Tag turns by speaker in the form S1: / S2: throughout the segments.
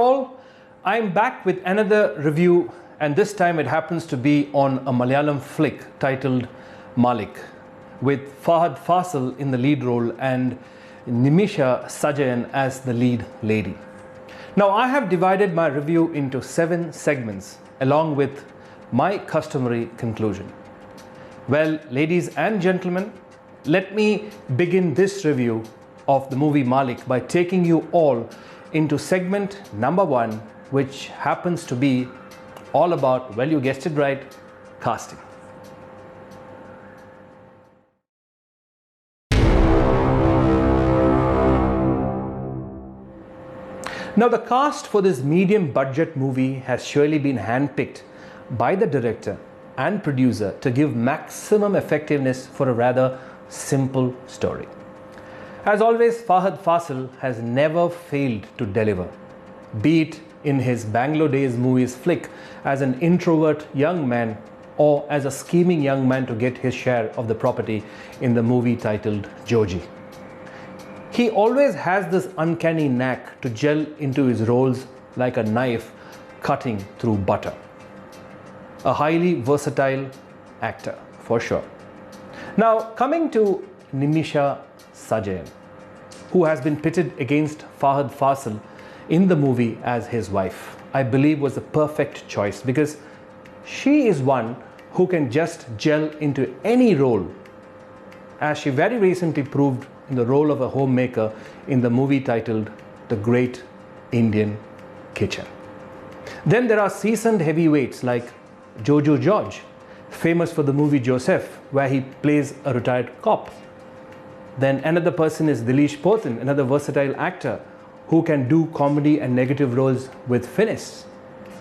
S1: all, I'm back with another review, and this time it happens to be on a Malayalam flick titled Malik, with Fahadh Faasil in the lead role and Nimisha Sajayan as the lead lady. Now, I have divided my review into 7 segments along with my customary conclusion. Well, ladies and gentlemen, let me begin this review of the movie Malik by taking you all into segment number 1, which happens to be all about, well, you guessed it right, casting. Now, the cast for this medium budget movie has surely been handpicked by the director and producer to give maximum effectiveness for a rather simple story. As always, Fahadh Faasil has never failed to deliver, be it in his Bangalore Days movies flick as an introvert young man or as a scheming young man to get his share of the property in the movie titled Joju. He always has this uncanny knack to gel into his roles like a knife cutting through butter. A highly versatile actor, for sure. Now, coming to Nimisha Sajayan, who has been pitted against Fahadh Faasil in the movie as his wife, I believe was the perfect choice because she is one who can just gel into any role, as she very recently proved in the role of a homemaker in the movie titled The Great Indian Kitchen. Then there are seasoned heavyweights like Joju George, famous for the movie Joseph, where he plays a retired cop. Then another person is Dileesh Pothen, another versatile actor who can do comedy and negative roles with finesse.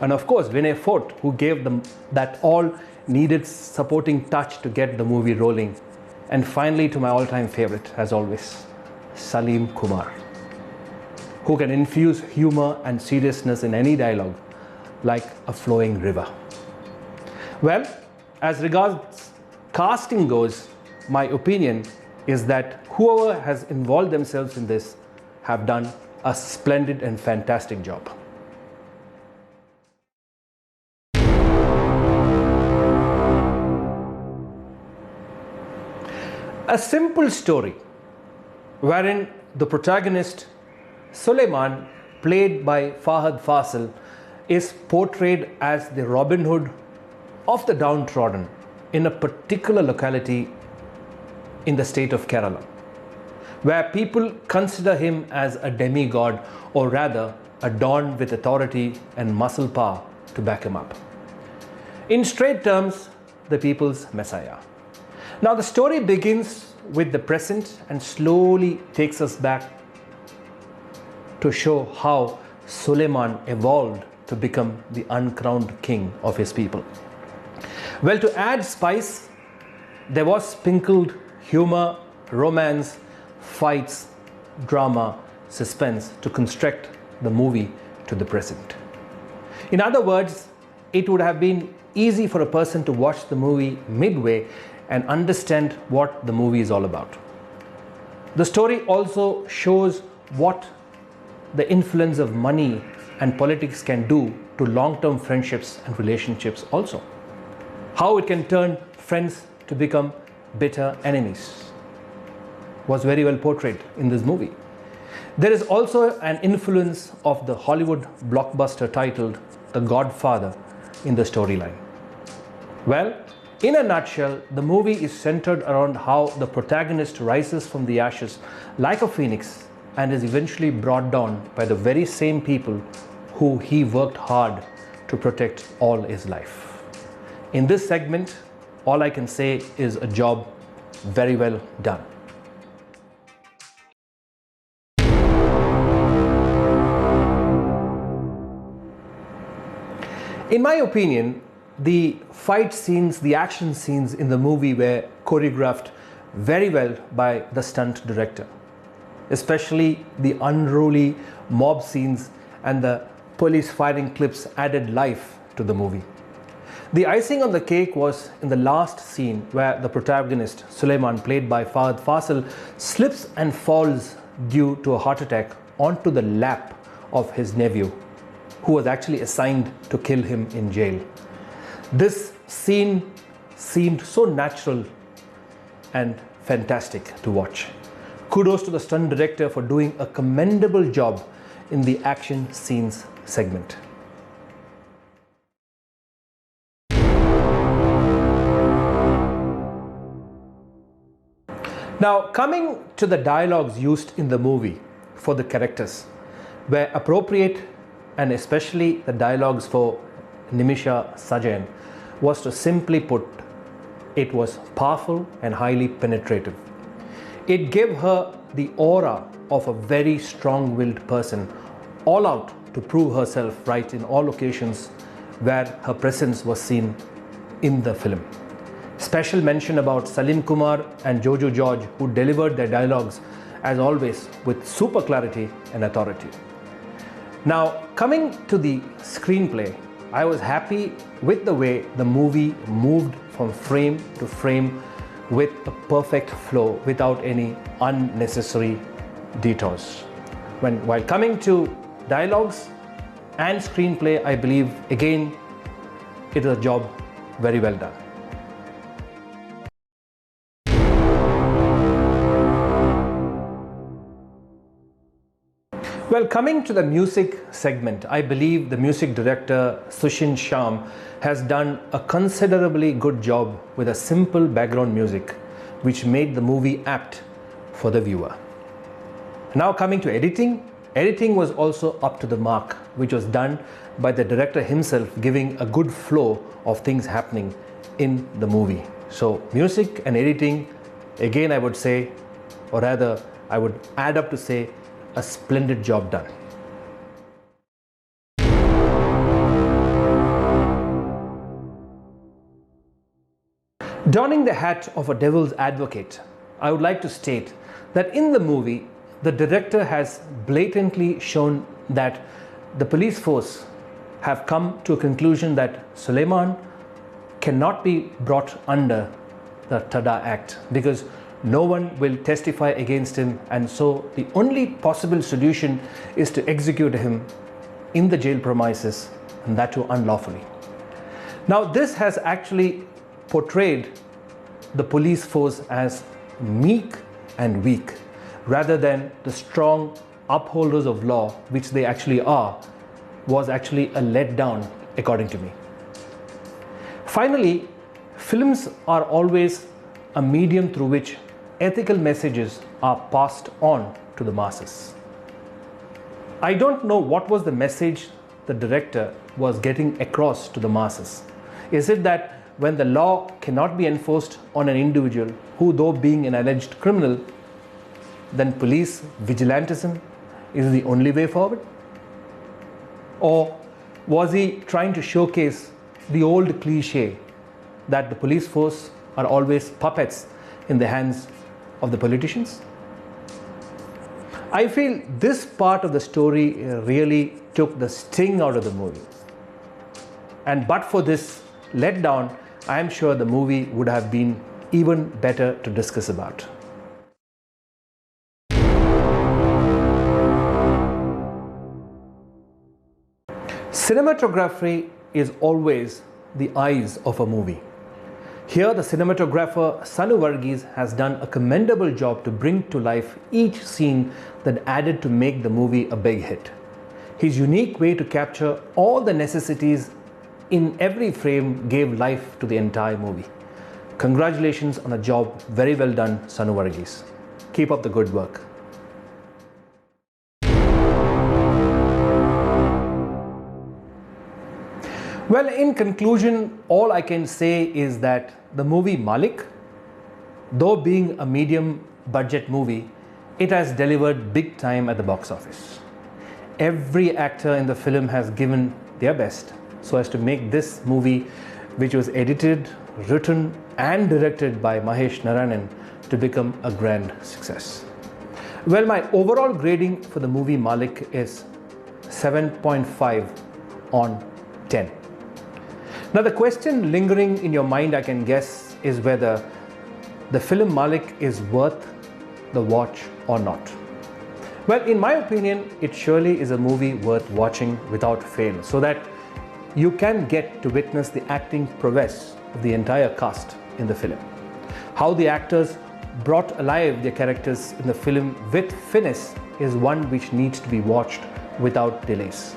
S1: And of course, Vinay Forrt, who gave them that all needed supporting touch to get the movie rolling. And finally, to my all-time favorite, as always, Salim Kumar, who can infuse humor and seriousness in any dialogue like a flowing river. Well, as regards casting goes, my opinion is that whoever has involved themselves in this have done a splendid and fantastic job. A simple story wherein the protagonist Suleiman, played by Fahadh Faasil, is portrayed as the Robin Hood of the downtrodden in a particular locality in the state of Kerala, where people consider him as a demigod, or rather a don with authority and muscle power to back him up. In straight terms, the people's messiah. Now, the story begins with the present and slowly takes us back to show how Suleiman evolved to become the uncrowned king of his people. Well, to add spice, there was sprinkled humor, romance, fights, drama, suspense to construct the movie to the present. In other words, it would have been easy for a person to watch the movie midway and understand what the movie is all about. The story also shows what the influence of money and politics can do to long-term friendships and relationships also. How it can turn friends to become bitter enemies was very well portrayed in this movie. There is also an influence of the Hollywood blockbuster titled The Godfather in the storyline. Well, in a nutshell, the movie is centered around how the protagonist rises from the ashes like a phoenix and is eventually brought down by the very same people who he worked hard to protect all his life. In this segment, all I can say is a job very well done. In my opinion, the fight scenes, the action scenes in the movie were choreographed very well by the stunt director, especially the unruly mob scenes and the police firing clips added life to the movie. The icing on the cake was in the last scene where the protagonist, Suleiman, played by Fahadh Faasil, slips and falls due to a heart attack onto the lap of his nephew, who was actually assigned to kill him in jail. This scene seemed so natural and fantastic to watch. Kudos to the stunt director for doing a commendable job in the action scenes segment. Now, coming to the dialogues used in the movie for the characters were appropriate, and especially the dialogues for Nimisha Sajayan was, to simply put, it was powerful and highly penetrative. It gave her the aura of a very strong-willed person, all out to prove herself right in all occasions where her presence was seen in the film. Special mention about Salim, Kumar and Joju George, who delivered their dialogues as always with super clarity and authority. Now, coming to the screenplay, I was happy with the way the movie moved from frame to frame with a perfect flow without any unnecessary detours. While coming to dialogues and screenplay, I believe again it is a job very well done. Well, coming to the music segment, I believe the music director Sushin Shyam has done a considerably good job with a simple background music which made the movie apt for the viewer. Now coming to editing, editing was also up to the mark, which was done by the director himself, giving a good flow of things happening in the movie. So music and editing, again I would say, or rather I would add up to say, a splendid job done. Donning the hat of a devil's advocate, I would like to state that in the movie, the director has blatantly shown that the police force have come to a conclusion that Suleiman cannot be brought under the Tada Act because no one will testify against him, and so the only possible solution is to execute him in the jail premises, and that too unlawfully. Now this has actually portrayed the police force as meek and weak rather than the strong upholders of law, which they actually are, was actually a letdown according to me. Finally, films are always a medium through which ethical messages are passed on to the masses. I don't know what was the message the director was getting across to the masses. Is it that when the law cannot be enforced on an individual who, though being an alleged criminal, then police vigilantism is the only way forward? Or was he trying to showcase the old cliche that the police force are always puppets in the hands of the politicians? I feel this part of the story really took the sting out of the movie. And but for this letdown, I am sure the movie would have been even better to discuss about. Cinematography is always the eyes of a movie. Here, the cinematographer Sanu Varghese has done a commendable job to bring to life each scene that added to make the movie a big hit. His unique way to capture all the necessities in every frame gave life to the entire movie. Congratulations on a job very well done, Sanu Varghese. Keep up the good work. Well, in conclusion, all I can say is that the movie Malik, though being a medium budget movie, it has delivered big time at the box office. Every actor in the film has given their best so as to make this movie, which was edited, written and directed by Mahesh Narayanan, to become a grand success. Well, my overall grading for the movie Malik is 7.5 on 10. Now, the question lingering in your mind, I can guess, is whether the film Malik is worth the watch or not. Well, in my opinion, it surely is a movie worth watching without fail, so that you can get to witness the acting prowess of the entire cast in the film. How the actors brought alive their characters in the film with finesse is one which needs to be watched without delays.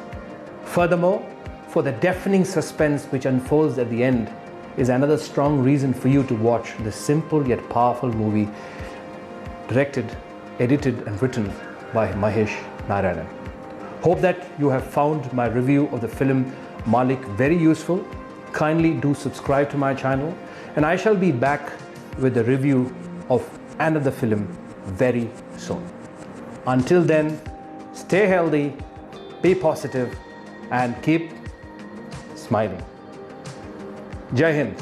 S1: Furthermore, for the deafening suspense which unfolds at the end is another strong reason for you to watch this simple yet powerful movie, directed, edited and written by Mahesh Narayanan. Hope that you have found my review of the film Malik very useful. Kindly do subscribe to my channel, and I shall be back with a review of another film very soon. Until then, stay healthy, be positive and keep smiling. Jai Hind.